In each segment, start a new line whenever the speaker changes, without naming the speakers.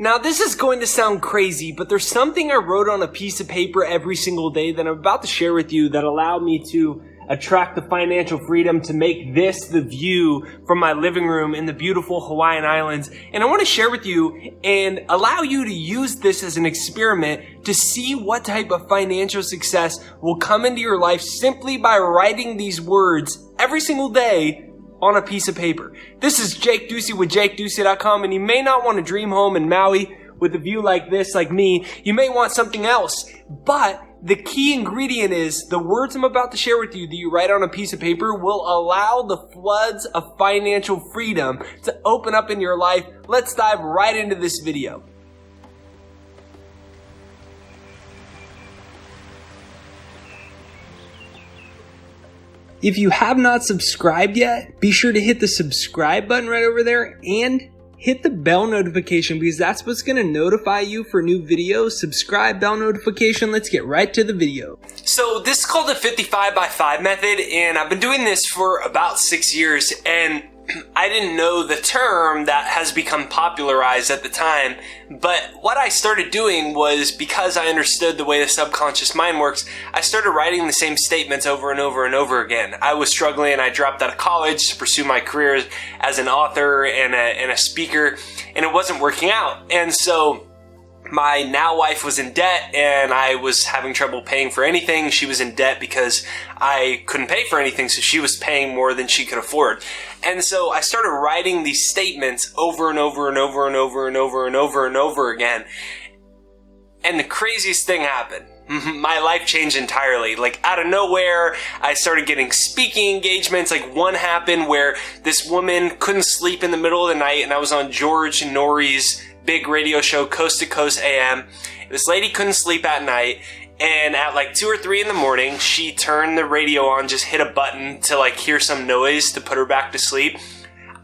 Now this is going to sound crazy, but there's something I wrote on a piece of paper every single day that I'm about to share with you that allowed me to attract the financial freedom to make this the view from my living room in the beautiful Hawaiian Islands. And I want to share with you and allow you to use this as an experiment to see what type of financial success will come into your life simply by writing these words every single day on a piece of paper. This is Jake Ducey with JakeDucey.com, and you may not want a dream home in Maui with a view like this, like me. You may want something else, but the key ingredient is the words I'm about to share with you that you write on a piece of paper will allow the floods of financial freedom to open up in your life. Let's dive right into this video. If you have not subscribed yet, be sure to hit the subscribe button right over there and hit the bell notification because that's what's going to notify you for new videos. Subscribe, bell notification. Let's get right to the video. So this is called the 55 by 5 method, and I've been doing this for about 6 years, and I didn't know the term that has become popularized at the time, but what I started doing was, because I understood the way the subconscious mind works, I started writing the same statements over and over and over again. I was struggling, and I dropped out of college to pursue my career as an author and a speaker, and it wasn't working out. And so my now wife was in debt, and I was having trouble paying for anything. She was in debt because I couldn't pay for anything, so she was paying more than she could afford. And so I started writing these statements over and over and over and over and over and over and over again. And the craziest thing happened. My life changed entirely. Like, out of nowhere, I started getting speaking engagements. Like, one happened where this woman couldn't sleep in the middle of the night, and I was on George Norrie's big radio show, Coast to Coast AM. This lady couldn't sleep at night, and at like 2 or 3 in the morning, she turned the radio on, just hit a button to like hear some noise to put her back to sleep.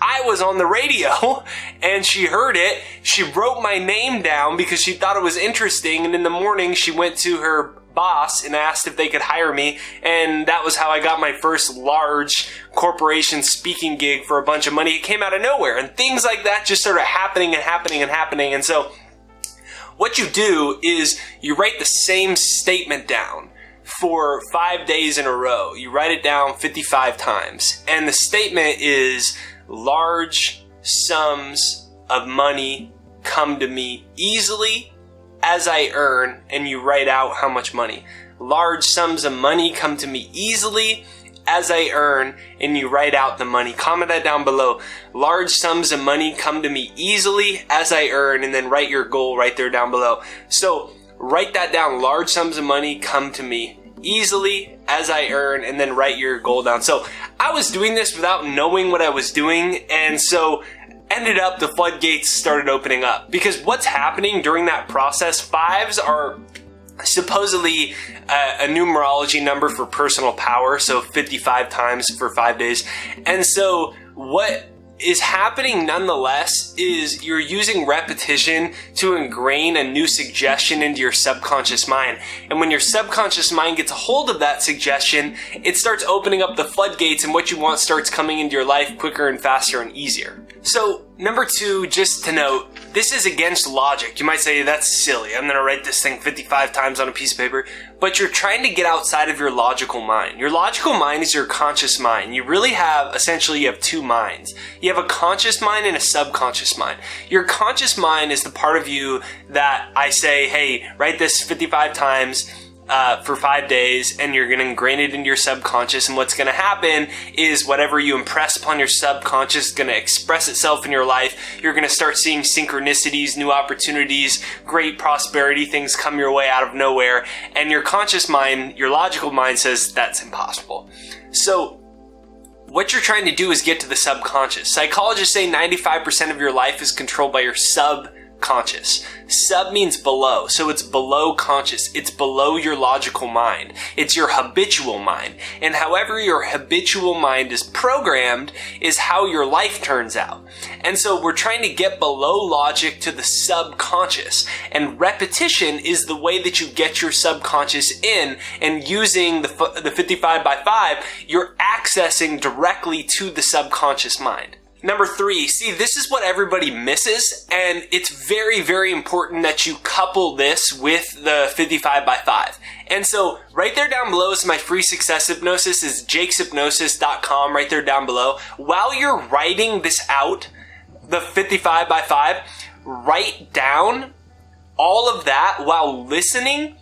I was on the radio, and she heard it. She wrote my name down because she thought it was interesting, and in the morning, she went to her boss and asked if they could hire me, and that was how I got my first large corporation speaking gig for a bunch of money. It came out of nowhere, and things like that just started happening and happening and happening. And so what you do is you write the same statement down for 5 days in a row. You write it down 55 times, and the statement is, large sums of money come to me easily as I earn, and you write out how much money. Large sums of money come to me easily as I earn, and you write out the money. Comment that down below. Large sums of money come to me easily as I earn, and then write your goal right there down below. So write that down. Large sums of money come to me easily as I earn, and then write your goal down. So I was doing this without knowing what I was doing, and so ended up the floodgates started opening up. Because what's happening during that process, 5s are supposedly a numerology number for personal power, so 55 times for 5 days. And so what is happening nonetheless is you're using repetition to ingrain a new suggestion into your subconscious mind. And when your subconscious mind gets a hold of that suggestion, it starts opening up the floodgates, and what you want starts coming into your life quicker and faster and easier. So number 2, just to note, this is against logic. You might say, that's silly. I'm going to write this thing 55 times on a piece of paper. But you're trying to get outside of your logical mind. Your logical mind is your conscious mind. You really have, essentially, you have 2 minds. You have a conscious mind and a subconscious mind. Your conscious mind is the part of you that I say, hey, write this 55 times for 5 days, and you're going to ingrain it into your subconscious. And what's going to happen is whatever you impress upon your subconscious is going to express itself in your life. You're going to start seeing synchronicities, new opportunities, great prosperity, things come your way out of nowhere. And your conscious mind, your logical mind says that's impossible. So what you're trying to do is get to the subconscious. Psychologists say 95% of your life is controlled by your subconscious. Sub means below, so it's below conscious. It's below your logical mind. It's your habitual mind. And however your habitual mind is programmed is how your life turns out. And so we're trying to get below logic to the subconscious. And repetition is the way that you get your subconscious in, and using the 55 by 5, you're accessing directly to the subconscious mind. Number 3, see, this is what everybody misses, and it's very, very important that you couple this with the 55 by 5. And so right there down below is my free success hypnosis, is jakeshypnosis.com right there down below. While you're writing this out, the 55 by 5, write down all of that while listening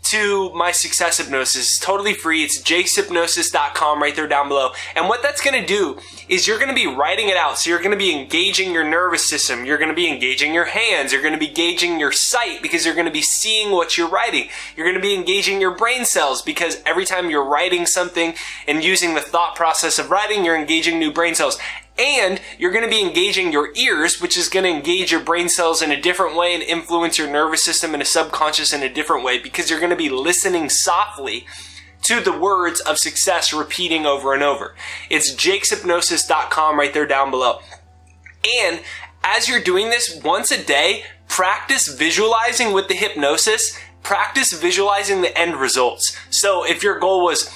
to my success hypnosis. It's totally free. It's jakeshypnosis.com right there down below. And what that's going to do is you're going to be writing it out. So you're going to be engaging your nervous system. You're going to be engaging your hands. You're going to be engaging your sight because you're going to be seeing what you're writing. You're going to be engaging your brain cells because every time you're writing something and using the thought process of writing, you're engaging new brain cells. And you're going to be engaging your ears, which is going to engage your brain cells in a different way and influence your nervous system and a subconscious in a different way because you're going to be listening softly to the words of success repeating over and over. It's jakeshypnosis.com right there down below. And as you're doing this once a day, practice visualizing with the hypnosis. Practice visualizing the end results. So if your goal was,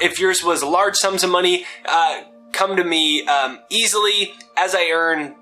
if yours was large sums of money, come to me easily as I earn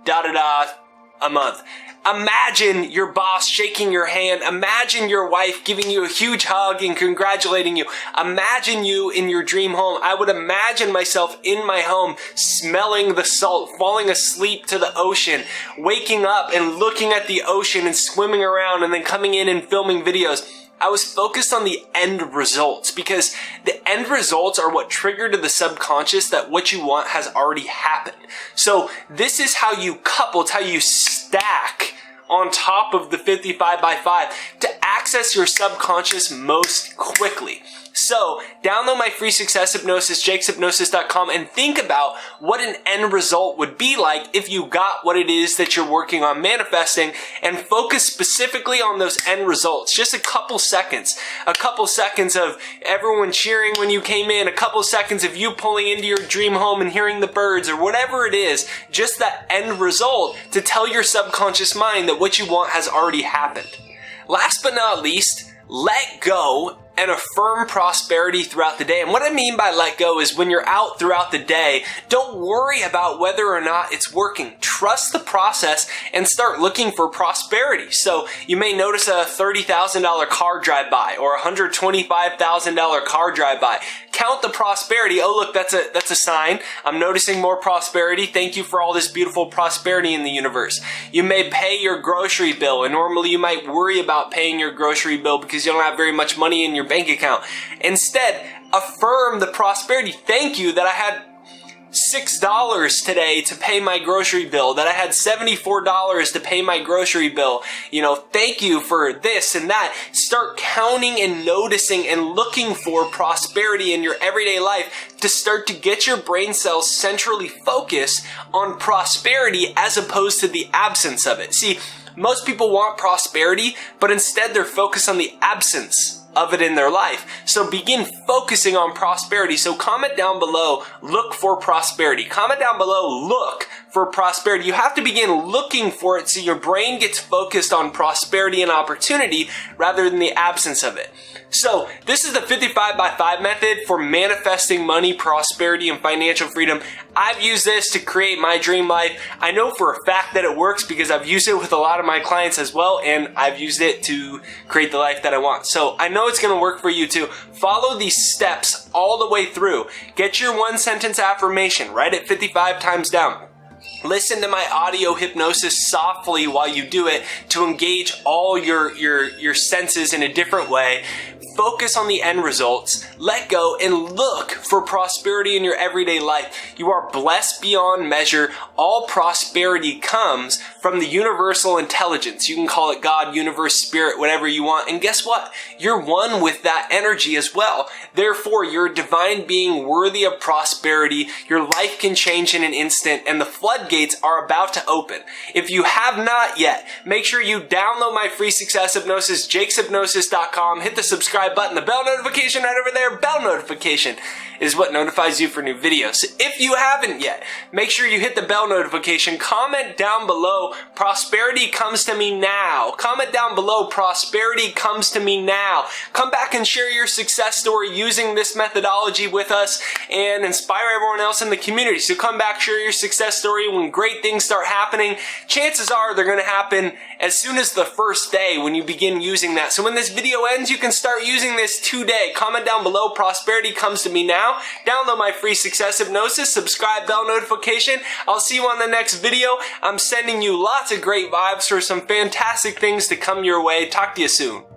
a month. Imagine your boss shaking your hand. Imagine your wife giving you a huge hug and congratulating you. Imagine you in your dream home. I would imagine myself in my home smelling the salt, falling asleep to the ocean, waking up and looking at the ocean and swimming around and then coming in and filming videos. I was focused on the end results because the end results are what trigger to the subconscious that what you want has already happened. So this is how you couple, it's how you stack on top of the 55 by 5 to access your subconscious most quickly. So download my free success hypnosis, jakeshypnosis.com, and think about what an end result would be like if you got what it is that you're working on manifesting, and focus specifically on those end results. Just a couple seconds of everyone cheering when you came in, a couple seconds of you pulling into your dream home and hearing the birds or whatever it is, just that end result to tell your subconscious mind that what you want has already happened. Last but not least, let go and affirm prosperity throughout the day. And what I mean by let go is when you're out throughout the day, don't worry about whether or not it's working. Trust the process and start looking for prosperity. So you may notice a $30,000 car drive by or a $125,000 car drive by. Count the prosperity. Oh, look, that's a sign. I'm noticing more prosperity. Thank you for all this beautiful prosperity in the universe. You may pay your grocery bill, and normally you might worry about paying your grocery bill because you don't have very much money in your bank account. Instead, affirm the prosperity. Thank you that I had $6 today to pay my grocery bill, that I had $74 to pay my grocery bill. Thank you for this and that. Start counting and noticing and looking for prosperity in your everyday life to start to get your brain cells centrally focused on prosperity as opposed to the absence of it. See, most people want prosperity, but instead they're focused on the absence of it in their life. So begin focusing on prosperity. So comment down below, look for prosperity. Comment down below, look for prosperity. You have to begin looking for it so your brain gets focused on prosperity and opportunity rather than the absence of it. So this is the 55 by 5 method for manifesting money, prosperity, and financial freedom. I've used this to create my dream life. I know for a fact that it works because I've used it with a lot of my clients as well, and I've used it to create the life that I want. So I know it's going to work for you too. Follow these steps all the way through. Get your 1-sentence affirmation. Write it 55 times down. Listen to my audio hypnosis softly while you do it to engage all your senses in a different way. Focus on the end results, let go, and look for prosperity in your everyday life. You are blessed beyond measure. All prosperity comes from the universal intelligence. You can call it God, universe, spirit, whatever you want. And guess what? You're one with that energy as well. Therefore, you're a divine being worthy of prosperity. Your life can change in an instant, and the floodgates are about to open. If you have not yet, make sure you download my free success hypnosis, jakeshypnosis.com. Hit the subscribe button, the bell notification right over there. Bell notification is what notifies you for new videos. So if you haven't yet, make sure you hit the bell notification. Comment down below prosperity comes to me now. Comment down below, prosperity comes to me now. Come back and share your success story using this methodology with us and inspire everyone else in the community. So come back, share your success story when great things start happening. Chances are they're going to happen as soon as the first day when you begin using that. So when this video ends, you can start using this today. Comment down below, prosperity comes to me now. Download my free success hypnosis, subscribe, bell notification. I'll see you on the next video. I'm sending you lots of great vibes for some fantastic things to come your way. Talk to you soon.